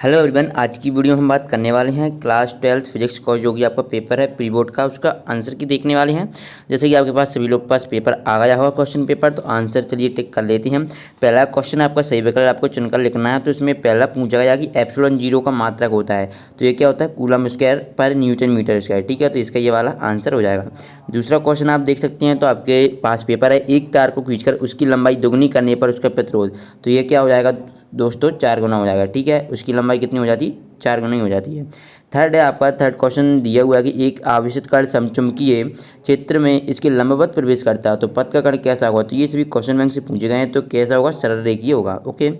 Hello everyone, आज की video में हम बात करने वाले हैं क्लास 12 फिजिक्स का जो कि आपका पेपर है प्री बोर्ड का, उसका आंसर की देखने वाले हैं। जैसे कि आपके पास सभी लोग के पास पेपर आ गया होगा क्वेश्चन पेपर, तो आंसर चलिए टिक कर लेते हैं। पहला क्वेश्चन आपका सही विकल्प आपको चुनकर लिखना है। तो इसमें पहला पूछा गया कि एप्सिलॉन जीरो का मात्रक होता है, तो ये क्या होता है, कूलम स्क्वायर पर न्यूटन मीटर स्क्वायर। ठीक है, तो इसका ये वाला आंसर हो जाएगा। दूसरा क्वेश्चन आप देख सकते हैं, तो आपके पास पेपर है, एक तार को खींचकर उसकी लंबाई दोगुनी करने पर उसका प्रतिरोध, तो ये क्या हो जाएगा दोस्तों, 4 गुना हो जाएगा। ठीक है, उसकी लंबाई कितनी हो जाती है, 4 गुना ही हो जाती है। थर्ड है आपका, थर्ड क्वेश्चन दिया हुआ है कि एक आवेशित कण समचुंबकीय क्षेत्र में इसके लंबवत प्रवेश करता है तो पथ का कण कैसा होगा। तो ये सभी क्वेश्चन बैंक से पूछे गए हैं, तो कैसा होगा, सरल रेखीय होगा। ओके,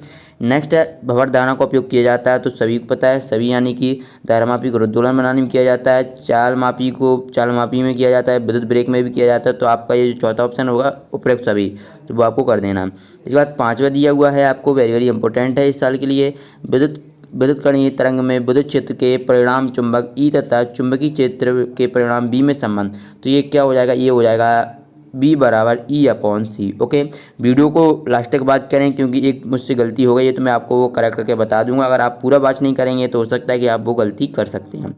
नेक्स्ट है भंवर धारणा का उपयोग किया जाता है, तो सभी को पता है, सभी यानी कि धारामापी को रुद्धोलन बनाने में किया जाता है, चाल मापी में किया जाता है, विद्युत ब्रेक में भी किया जाता है। तो आपका ये जो चौथा ऑप्शन होगा उपरोक्त सभी, तो वो आपको कर देना। इसके बाद पांचवा दिया हुआ है आपको, वेरी वेरी इंपॉर्टेंट है इस साल के लिए, विद्युत कणीय तरंग में विद्युत क्षेत्र के परिणाम चुंबक ई तथा चुंबकीय क्षेत्र के परिणाम बी में संबंध। तो ये क्या हो जाएगा, ये हो जाएगा बी बराबर ई अपॉन सी। ओके, वीडियो को लास्ट तक बात करें क्योंकि एक मुझसे गलती हो गई है, तो मैं आपको वो करेक्ट करके बता दूंगा। अगर आप पूरा बात नहीं करेंगे तो हो सकता है कि आप वो गलती कर सकते हैं।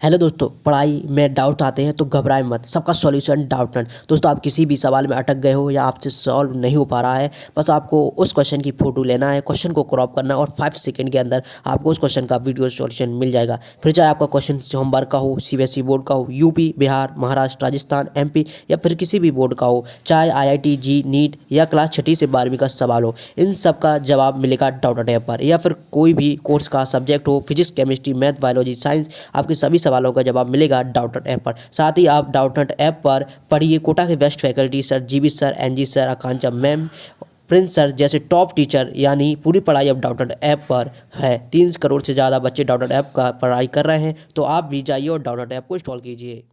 हेलो दोस्तों, पढ़ाई में डाउट आते हैं तो घबराएं मत, सबका सॉल्यूशन डाउटनेट। दोस्तों, आप किसी भी सवाल में अटक गए हो या आपसे सॉल्व नहीं हो पा रहा है, बस आपको उस क्वेश्चन की फोटो लेना है, क्वेश्चन को क्रॉप करना और 5 सेकंड के अंदर आपको उस क्वेश्चन का वीडियो सॉल्यूशन मिल जाएगा। फिर चाहे आपका क्वेश्चन होमवर्क का हो, सीबीएसई बोर्ड का हो, यूपी, बिहार, महाराष्ट्र, राजस्थान, एमपी या फिर किसी भी बोर्ड का हो, चाहे आईआईटी, जी, नीट या क्लास 6 से 12वीं का सवाल हो, इन सब का जवाब मिलेगा डाउटनेट ऐप पर। या फिर कोई भी कोर्स का सब्जेक्ट हो, physics, chemistry, math, biology, science, आपके सभी सवालों का जवाब मिलेगा डाउटनेट ऐप पर। साथ ही आप डाउटनेट ऐप पर पढ़िए कोटा के best faculty sir, GB sir, NG sir, Akanksha ma'am, Prince sir जैसे टॉप टीचर, यानी पूरी पढ़ाई अब डाउटनेट ऐप पर है। 3 करोड़ से ज़्यादा बच्चे डाउटनेट ऐप का पढ़ाई कर रहे हैं, तो आप भी जाइए और डाउटनेट ऐप को इंस्टॉल कीजिए।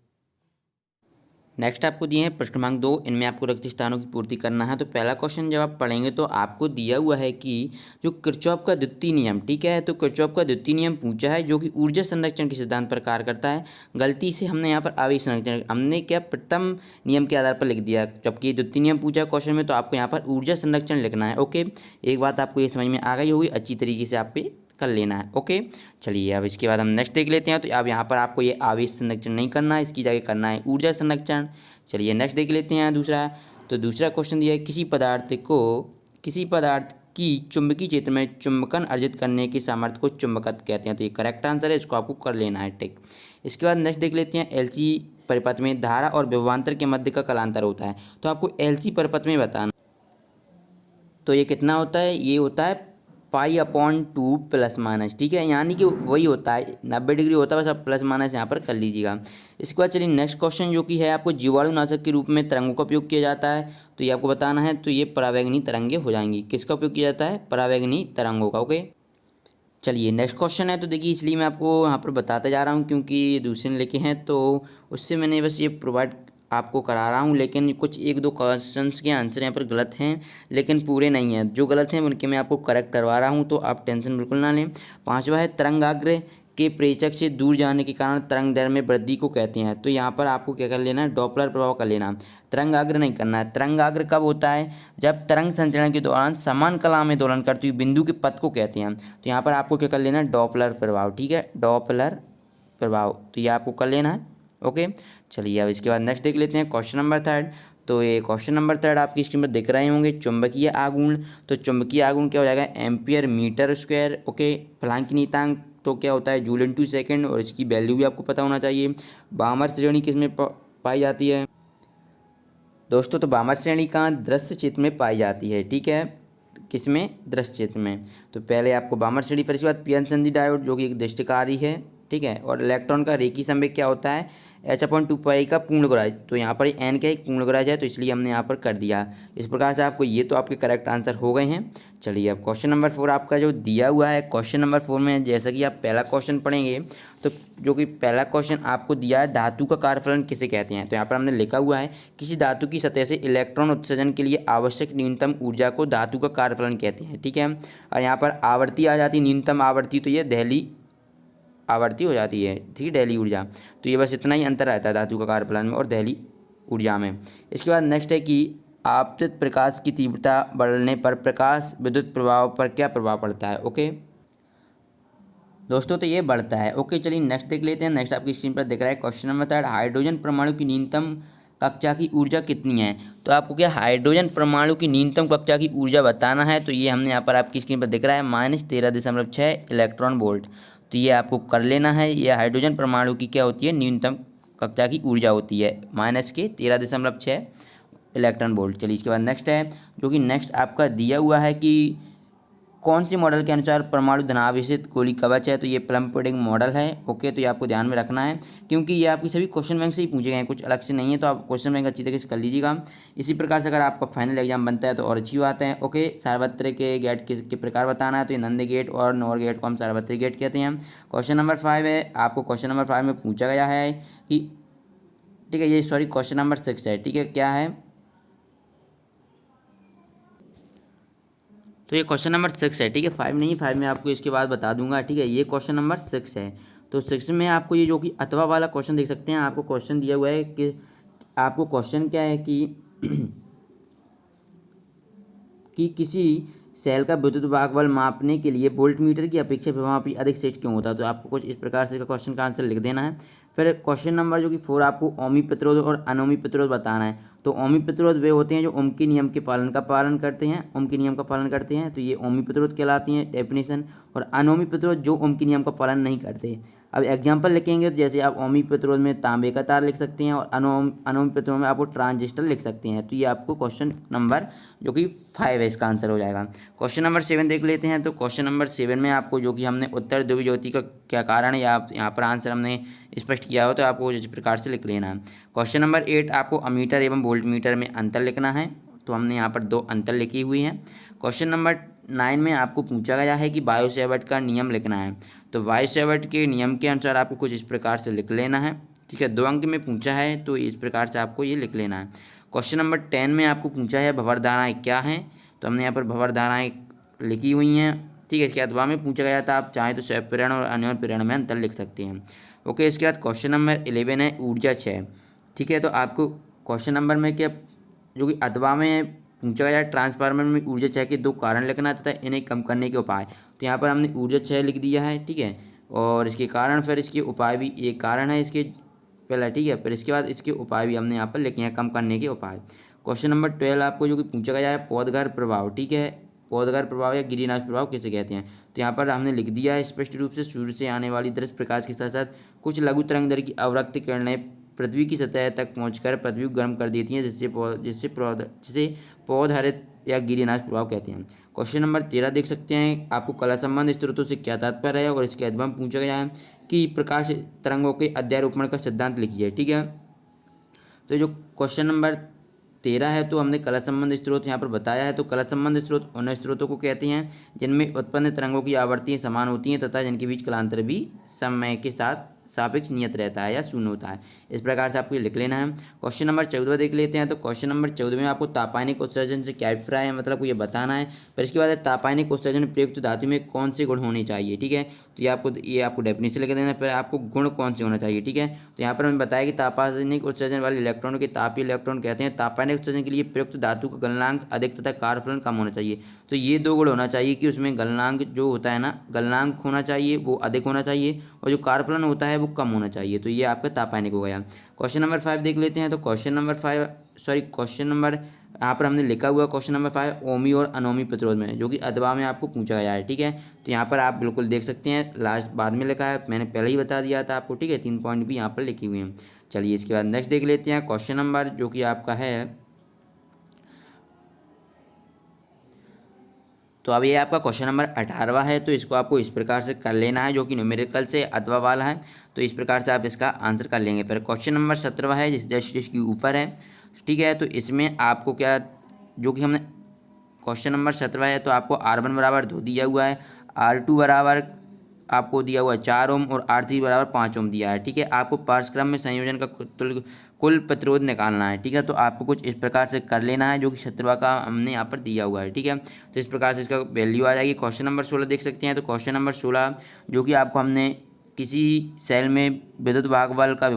नेक्स्ट आपको दिए हैं प्रश्न क्रमांक 2, इनमें आपको रिक्त स्थानों की पूर्ति करना है। तो पहला क्वेश्चन जब आप पढ़ेंगे तो आपको दिया हुआ है कि जो किरचॉफ का द्वितीय नियम, ठीक है, तो किरचॉफ का द्वितीय नियम पूछा है जो कि ऊर्जा संरक्षण के सिद्धांत पर कार्य करता है। गलती से हमने यहाँ पर आवेश संरक्षण, हमने क्या प्रथम नियम के आधार पर लिख दिया, जबकि द्वितीय नियम पूछा क्वेश्चन में, तो आपको यहाँ पर ऊर्जा संरक्षण लिखना है। ओके, एक बात आपको ये समझ में आ गई होगी, अच्छी तरीके से आपको कर लेना है। ओके, चलिए अब इसके बाद हम नेक्स्ट देख लेते हैं। तो अब यहाँ पर आपको ये आवेश संरक्षण नहीं करना है, इसकी जगह करना है ऊर्जा संरक्षण। चलिए नेक्स्ट देख लेते हैं दूसरा। तो दूसरा क्वेश्चन दिया है, किसी पदार्थ की चुंबकीय क्षेत्र में चुंबकन अर्जित करने की सामर्थ्य को चुंबकत्व कहते हैं। तो ये करेक्ट आंसर है, इसको आपको कर लेना है टिक। इसके बाद नेक्स्ट देख लेते हैं, एलसी परिपथ में धारा और विभवांतर के मध्य का कालांतर होता है। तो आपको एलसी परिपथ में बताना, तो ये कितना होता है, ये होता है पाई अपॉन 2 प्लस माइनस। ठीक है, यानी कि वही होता है 90 डिग्री होता है, बस आप प्लस माइनस यहाँ पर कर लीजिएगा। इसके बाद चलिए नेक्स्ट क्वेश्चन जो कि है, आपको जीवाणुनाशक के रूप में तरंगों का उपयोग किया जाता है, तो ये आपको बताना है। तो ये परावैंगनी तरंगे हो जाएंगी। किसका उपयोग किया जाता है, परावैंगनी तरंगों का। ओके, चलिए नेक्स्ट क्वेश्चन है, तो देखिए इसलिए मैं आपको यहाँ पर बताते जा रहा हूँ क्योंकि दूसरे ने लिखे हैं, तो उससे मैंने बस ये प्रोवाइड आपको करा रहा हूँ। लेकिन कुछ एक दो क्वेश्चंस के आंसर यहाँ पर गलत हैं, लेकिन पूरे नहीं हैं। जो गलत हैं उनके मैं आपको करेक्ट करवा रहा हूँ, तो आप टेंशन बिल्कुल ना लें। पांचवा है, तरंगाग्र के प्रेषक से दूर जाने के कारण तरंग दैर्ध्य में वृद्धि को कहते हैं। तो यहाँ पर आपको क्या कर लेना है, डॉपलर प्रभाव कर लेना, तरंगाग्र नहीं करना है। तरंगाग्र कब होता है, जब तरंग संचरण के दौरान समान कला में दोलन करती हुई बिंदु के पथ को कहते हैं। तो यहाँ पर आपको क्या कर लेना है, डॉपलर प्रभाव। ठीक है, डॉपलर प्रभाव, तो ये आपको कर लेना है। ओके, चलिए अब इसके बाद नेक्स्ट देख लेते हैं क्वेश्चन नंबर 3। तो ये क्वेश्चन नंबर 3 आपकी स्क्रीन पर दिख रहे होंगे, चुंबकीय आघूर्ण। तो चुंबकीय आघूर्ण क्या हो जाएगा, एम्पियर मीटर स्क्वायर। ओके, फ्लांकी नीयतांक तो क्या होता है, जूल इनटू सेकंड, और इसकी वैल्यू भी आपको पता होना चाहिए। बामर श्रेणी किस में पाई जाती है दोस्तों, तो बामर श्रेणी कहाँ, दृश्य क्षेत्र में पाई जाती है। ठीक है, किस में, दृश्य क्षेत्र में। तो पहले आपको बामर श्रेणी, फिर इसके बाद पी एन संधि डायोड जो कि एक दृष्टिकारी है। ठीक है, और इलेक्ट्रॉन का रेखीय संवेग क्या होता है, h/2 का पूर्ण गुणाज। तो यहाँ पर n का एक पूर्ण गुणाज है, तो इसलिए हमने यहाँ पर कर दिया। इस प्रकार से आपको ये तो आपके करेक्ट आंसर हो गए हैं। चलिए अब क्वेश्चन नंबर 4 आपका जो दिया हुआ है, क्वेश्चन नंबर 4 में जैसा कि आप पहला क्वेश्चन पढ़ेंगे, तो जो कि पहला क्वेश्चन आपको दिया है, धातु का कार्यफलन किसे कहते हैं। तो यहाँ पर हमने लिखा हुआ है, किसी धातु की सतह से इलेक्ट्रॉन उत्सर्जन के लिए आवश्यक न्यूनतम ऊर्जा को धातु का कार्यफलन कहते हैं। ठीक है, और यहाँ पर आवर्ती आ जाती है, न्यूनतम आवर्ती, तो ये दहली आवर्ती हो जाती है। ठीक है, दहली ऊर्जा, तो ये बस इतना ही अंतर रहता है धातु का कार्यफलन में और दहली ऊर्जा में। इसके बाद नेक्स्ट है कि आपतित प्रकाश की तीव्रता बढ़ने पर प्रकाश विद्युत प्रभाव पर क्या प्रभाव पड़ता है। ओके, दोस्तों तो ये बढ़ता है। ओके चलिए नेक्स्ट देख लेते हैं। नेक्स्ट आपकी स्क्रीन पर दिख रहा है क्वेश्चन नंबर 3, हाइड्रोजन परमाणु की न्यूनतम कक्षा की ऊर्जा कितनी है। तो आपको क्या हाइड्रोजन परमाणु की न्यूनतम कक्षा की ऊर्जा बताना है। तो ये हमने यहाँ पर आपकी स्क्रीन पर दिख रहा है -13.6 इलेक्ट्रॉन वोल्ट। तो ये आपको कर लेना है। ये हाइड्रोजन परमाणु की क्या होती है, न्यूनतम कक्षा की ऊर्जा होती है -13.6 इलेक्ट्रॉन वोल्ट। चलिए इसके बाद नेक्स्ट है, जो कि नेक्स्ट आपका दिया हुआ है कि कौन से मॉडल के अनुसार परमाणु धनावेशित गोली कवच है। तो ये प्लम पुडिंग मॉडल है। ओके तो ये आपको ध्यान में रखना है, क्योंकि ये आपकी सभी क्वेश्चन बैंक से ही पूछे गए हैं, कुछ अलग से नहीं है। तो आप क्वेश्चन बैंक अच्छी तरीके से कर लीजिएगा। इसी प्रकार से अगर आपका फाइनल एग्जाम बनता है तो और अच्छी बात है। ओके सार्वत्रिक के गेट के प्रकार बताना है। तो ये नंद गेट और नॉर गेट को हम सार्वत्रिक गेट कहते हैं। क्वेश्चन नंबर 5 है, आपको क्वेश्चन नंबर 5 में पूछा गया है कि ठीक है, ये सॉरी क्वेश्चन नंबर 6 है। ठीक है क्या है, तो ये क्वेश्चन नंबर 6 है। ठीक है 5 नहीं, 5 में आपको इसके बाद बता दूंगा। ठीक है ये क्वेश्चन नंबर 6 है। तो 6 में आपको ये जो कि अथवा वाला क्वेश्चन देख सकते हैं। आपको क्वेश्चन दिया हुआ है कि आपको क्वेश्चन क्या है कि किसी सेल का विद्युत वाहक बल मापने के लिए वोल्टमीटर की अपेक्षा विभवापी अधिक श्रेष्ठ क्यों होता है। तो आपको कुछ इस प्रकार से क्वेश्चन का आंसर लिख देना है। फिर क्वेश्चन नंबर जो कि 4, आपको ओमी प्रतिरोध और अनोमी प्रतिरोध बताना है। तो ओमी प्रतिरोध वे होते हैं जो ओम के नियम के पालन करते हैं, ओम के नियम का पालन करते हैं। तो ये ओमी प्रतिरोध कहलाती हैं डेफिनेशन। और अनोमी प्रतिरोध जो ओम के नियम का पालन नहीं करते। अब एग्जाम्पल लिखेंगे तो जैसे आप ओमी प्रतिरोध में तांबे का तार लिख सकते हैं और अनोमी प्रतिरोध में आपको ट्रांजिस्टर लिख सकते हैं। तो ये आपको क्वेश्चन नंबर जो कि 5 है इसका आंसर हो जाएगा। क्वेश्चन नंबर 7 देख लेते हैं। तो क्वेश्चन नंबर 7 में आपको जो कि हमने उत्तर ध्रुव ज्योति का क्या कारण है, या आप यहाँ पर आंसर हमने स्पष्ट किया हो, तो आपको इस प्रकार से लिख लेना है। क्वेश्चन नंबर 8, आपको अमीटर एवं वोल्टमीटर में अंतर लिखना है। तो हमने यहाँ पर 2 अंतर लिखी हुई हैं। क्वेश्चन नंबर 9 में आपको पूछा गया है कि बायो सेवर्ट का नियम लिखना है। तो बायो सेवर्ट के नियम के अनुसार आपको कुछ इस प्रकार से लिख लेना है। ठीक है 2 अंक में पूछा है, तो इस प्रकार से आपको ये लिख लेना है। क्वेश्चन नंबर 10 में आपको पूछा है भंवर धाराएँ क्या हैं। तो हमने यहाँ पर भंवर धाराएँ लिखी हुई हैं। ठीक है इसके बाद में पूछा गया था, आप चाहें तो स्वयं प्रेरण और अन्य प्रेरण में अंतर लिख सकते हैं। ओके इसके बाद क्वेश्चन नंबर 11 है ऊर्जा क्षय। ठीक है तो आपको क्वेश्चन नंबर में क्या जो कि अथवा में पूछा गया ट्रांसफार्मर में ऊर्जा क्षय के 2 कारण लिखना तथा इन्हें कम करने के उपाय। तो यहाँ पर हमने ऊर्जा क्षय लिख दिया है। ठीक है और इसके कारण, फिर इसके उपाय भी, एक कारण है इसके पहला। ठीक है फिर इसके बाद इसके उपाय भी हमने यहाँ पर लिखे हैं, कम करने के उपाय। क्वेश्चन नंबर 12 आपको जो कि पूछा गया है पौधघर प्रभाव। ठीक है पौधघर प्रभाव या ग्रीन हाउस प्रभाव किसे कहते हैं। तो यहाँ पर हमने लिख दिया है स्पष्ट रूप से, सूर्य से आने वाली दृश्य प्रकाश के साथ साथ कुछ लघु तरंगदैर्घ्य की अवरक्त किरणें पृथ्वी की सतह तक पहुंचकर पृथ्वी को गर्म कर देती हैं, जिससे पौधहरित या ग्रीन हाउस प्रभाव कहते हैं। क्वेश्चन नंबर 13 देख सकते हैं, आपको कला संबंध स्रोतों से क्या तात्पर्य है और इसके अध्ययन पूछा गया है कि प्रकाश तरंगों के अध्यारोपण का सिद्धांत लिखिए। ठीक है तो जो क्वेश्चन नंबर 13 है, तो हमने कला संबंध स्रोत यहाँ पर बताया है। तो कला संबंध स्रोत उन स्रोतों को कहते हैं जिनमें उत्पन्न तरंगों की आवर्तियाँ समान होती हैं तथा जिनके बीच कलांतर भी समय के साथ सापेक्ष नियत रहता है या शून्य होता है। इस प्रकार से आपको ये लिख लेना है। क्वेश्चन नंबर 14 देख लेते हैं। तो क्वेश्चन नंबर 14 में आपको तापायनिक उत्सर्जन से क्या अभिप्राय है, मतलब को ये बताना है। फिर इसके बाद तापायनिक उत्सर्जन प्रयुक्त धातु में कौन से गुण होने चाहिए। ठीक है तो ये आपको डेफिनेशन लिख देना। फिर आपको गुण कौन से होना चाहिए। ठीक है तो यहाँ पर हमें बताया कि तापायनिक उत्सर्जन वाले इलेक्ट्रॉनों के तापीय इलेक्ट्रॉन कहते हैं। तापायनिक उत्सर्जन के लिए प्रयुक्त धातु का गलनांक अधिक तथा कार्यफलन कम होना चाहिए। तो ये 2 गुण होना चाहिए कि उसमें गलनांक जो होता है ना, गलनांक होना चाहिए वो अधिक होना चाहिए और जो कार्यफलन होता है वो कम होना चाहिए। तो ये आपका तापायनिक हो गया। क्वेश्चन नंबर 5 देख लेते हैं। तो क्वेश्चन नंबर यहाँ पर हमने लिखा हुआ क्वेश्चन नंबर 5 ओमी और अनोमी प्रतिरोध में, जो कि अथवा में आपको पूछा गया है। ठीक है तो यहाँ पर आप बिल्कुल देख सकते हैं, लास्ट बाद में लिखा है, मैंने पहले ही बता दिया था आपको। ठीक है 3 पॉइंट भी यहाँ पर लिखे हुए हैं। चलिए इसके बाद नेक्स्ट देख लेते हैं। क्वेश्चन नंबर जो कि आपका है, तो अब ये आपका क्वेश्चन नंबर 18वां है। तो इसको आपको इस प्रकार से कर लेना है, जो कि न्यूमेरिकल से अथवा वाला है। तो इस प्रकार से आप इसका आंसर कर लेंगे। फिर क्वेश्चन नंबर 17वां है जिसके ऊपर है। ठीक है तो इसमें आपको क्या, जो कि हमने क्वेश्चन नंबर 17वां है, तो आपको R1 बराबर 2 दिया हुआ है, R2 बराबर आपको दिया हुआ है 4 ओम और R3 बराबर 5 ओम दिया है। ठीक है आपको पाठ्यक्रम में संयोजन का कुल प्रतिरोध निकालना है। ठीक है तो आपको कुछ इस प्रकार से कर लेना है, जो कि 17वां का हमने यहाँ पर दिया हुआ है। ठीक है तो इस प्रकार से इसका वैल्यू आ जाएगी। क्वेश्चन नंबर 16 देख सकते हैं। तो क्वेश्चन नंबर 16 जो कि आपको हमने किसी सेल में विद्युत वाहक बल का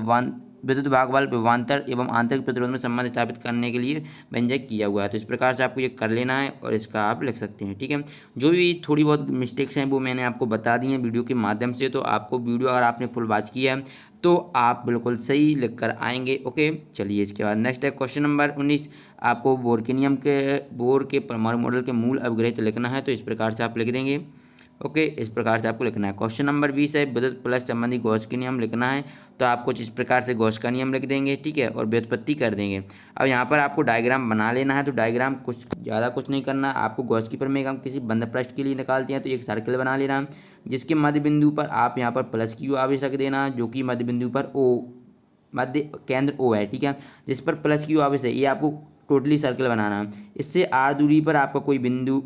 विद्युत भाग बल विभवांतर एवं आंतरिक प्रतिरोध में संबंध स्थापित करने के लिए व्यंजक किया हुआ है। तो इस प्रकार से आपको ये कर लेना है और इसका आप लिख सकते हैं। ठीक है, जो भी थोड़ी बहुत मिस्टेक्स हैं वो मैंने आपको बता दी हैं वीडियो के माध्यम से। तो आपको वीडियो अगर आपने फुल वॉच किया है तो आप बिल्कुल सही लिख कर आएंगे। ओके, चलिए इसके बाद नेक्स्ट है क्वेश्चन नंबर 19। आपको बोर के परमाणु मॉडल के मूल अवग्रहित लिखना है। तो इस प्रकार से आप लिख देंगे। ओके, इस प्रकार से आपको लिखना है। क्वेश्चन नंबर 20 है विद्युत प्लस संबंधी गॉस के नियम लिखना है। तो आप कुछ इस प्रकार से गॉस का नियम लिख देंगे। ठीक है, और व्युत्पत्ति कर देंगे। अब यहाँ पर आपको डायग्राम बना लेना है। तो डायग्राम कुछ नहीं करना, आपको गॉस की प्रमेय हम किसी बंद पृष्ठ के लिए निकालते हैं। तो एक सर्कल बना लेना है जिसके मध्य बिंदु पर आप यहाँ पर प्लस क्यू आवेश रख देना, जो कि मध्य बिंदु पर मध्य केंद्र O है। ठीक है, जिस पर प्लस क्यू आवेश है ये आपको टोटली सर्कल बनाना है। इससे आर दूरी पर आपका कोई बिंदु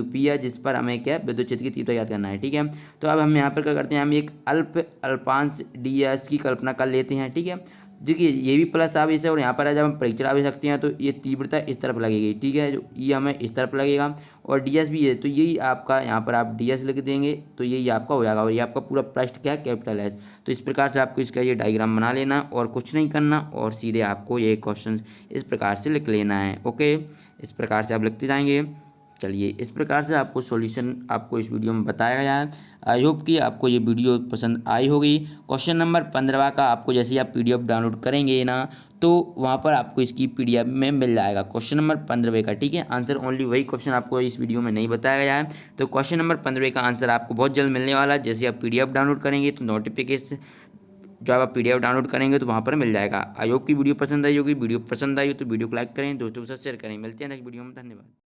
P है जिस पर हमें क्या विद्युत क्षेत्र की तीव्रता याद करना है। ठीक है, तो अब हम यहाँ पर क्या करते हैं, हम एक अल्पांश ds की कल्पना कर लेते हैं। ठीक है, देखिए ये भी प्लस आवेश है और यहाँ पर जब हम परीक्षण आवेश रखते हैं तो ये तीव्रता इस तरफ लगेगी। ठीक है, जो ये हमें इस तरफ लगेगा और ds भी है। तो यही आपका यहाँ पर आप ds लिख देंगे तो यही आपका हो जाएगा और ये आपका पूरा पृष्ठ क्या है, कैपिटल S। तो इस प्रकार से आपको इसका ये डायग्राम बना लेना और कुछ नहीं करना और सीधे आपको ये क्वेश्चन इस प्रकार से लिख लेना है। ओके, इस प्रकार से आप लिखते जाएंगे। चलिए, इस प्रकार से आपको सॉल्यूशन आपको इस वीडियो में बताया गया है। आई होप कि आपको ये वीडियो पसंद आई होगी। क्वेश्चन नंबर 15 का आपको जैसे ही आप PDF डाउनलोड करेंगे ना तो वहाँ पर आपको इसकी PDF में मिल जाएगा क्वेश्चन नंबर 15 का। ठीक है, आंसर ओनली वही क्वेश्चन आपको इस वीडियो में नहीं बताया गया है। तो क्वेश्चन नंबर 15 का आंसर आपको बहुत जल्द मिलने वाला है। जैसे आप PDF डाउनलोड करेंगे तो नोटिफिकेशन, जब आप PDF डाउनलोड करेंगे तो वहाँ पर मिल जाएगा। आई होप की वीडियो पसंद आई होगी। वीडियो पसंद आई हो तो वीडियो को लाइक करें, दोस्तों के साथ शेयर करें। मिलते हैं नेक्स्ट वीडियो में, धन्यवाद।